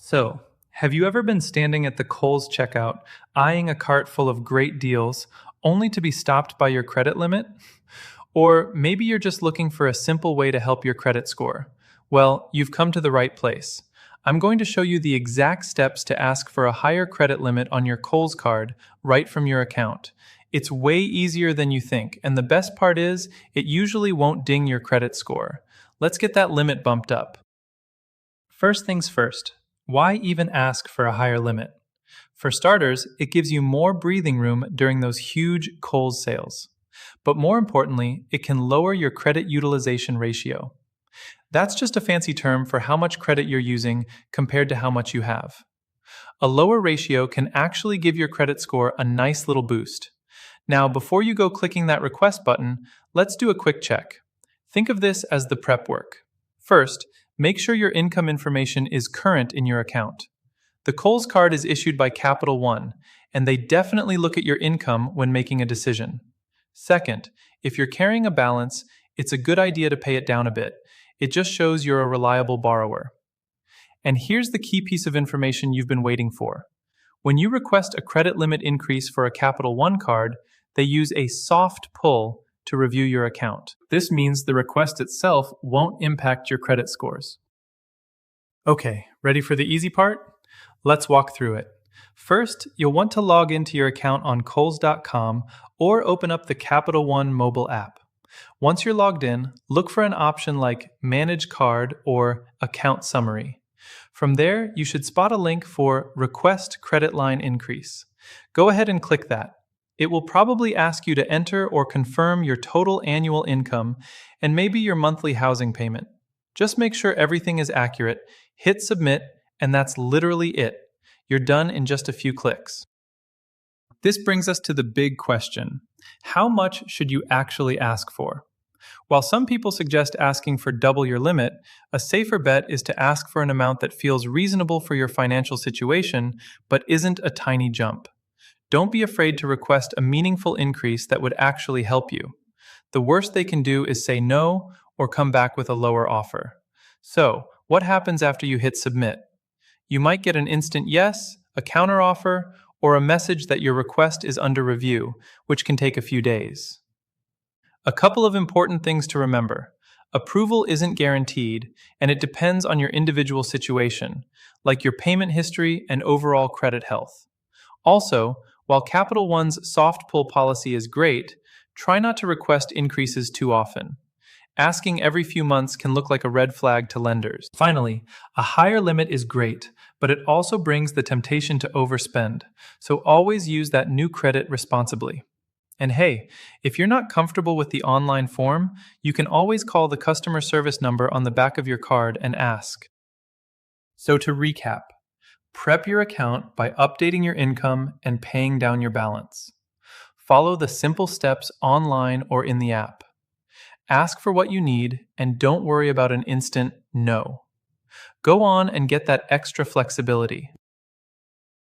So, have you ever been standing at the Kohl's checkout, eyeing a cart full of great deals, only to be stopped by your credit limit? Or maybe you're just looking for a simple way to help your credit score. Well, you've come to the right place. I'm going to show you the exact steps to ask for a higher credit limit on your Kohl's card right from your account. It's way easier than you think, and the best part is, it usually won't ding your credit score. Let's get that limit bumped up. First things first, why even ask for a higher limit? For starters, it gives you more breathing room during those huge Kohl's sales. But more importantly, it can lower your credit utilization ratio. That's just a fancy term for how much credit you're using compared to how much you have. A lower ratio can actually give your credit score a nice little boost. Now, before you go clicking that request button, let's do a quick check. Think of this as the prep work. First, make sure your income information is current in your account. The Kohl's card is issued by Capital One, and they definitely look at your income when making a decision. Second, if you're carrying a balance, it's a good idea to pay it down a bit. It just shows you're a reliable borrower. And here's the key piece of information you've been waiting for. When you request a credit limit increase for a Capital One card, they use a soft pull to review your account. This means the request itself won't impact your credit scores. Okay, ready for the easy part? Let's walk through it. First, you'll want to log into your account on kohls.com or open up the Capital One mobile app. Once you're logged in, look for an option like Manage Card or Account Summary. From there, you should spot a link for Request Credit Line Increase. Go ahead and click that. It will probably ask you to enter or confirm your total annual income and maybe your monthly housing payment. Just make sure everything is accurate, hit Submit, and that's literally it. You're done in just a few clicks. This brings us to the big question. How much should you actually ask for? While some people suggest asking for double your limit, a safer bet is to ask for an amount that feels reasonable for your financial situation, but isn't a tiny jump. Don't be afraid to request a meaningful increase that would actually help you. The worst they can do is say no or come back with a lower offer. So, what happens after you hit Submit? You might get an instant yes, a counteroffer, or a message that your request is under review, which can take a few days. A couple of important things to remember. Approval isn't guaranteed, and it depends on your individual situation, like your payment history and overall credit health. Also, while Capital One's soft pull policy is great, try not to request increases too often. Asking every few months can look like a red flag to lenders. Finally, a higher limit is great, but it also brings the temptation to overspend, so always use that new credit responsibly. And hey, if you're not comfortable with the online form, you can always call the customer service number on the back of your card and ask. So to recap, prep your account by updating your income and paying down your balance. Follow the simple steps online or in the app. Ask for what you need and don't worry about an instant no. Go on and get that extra flexibility.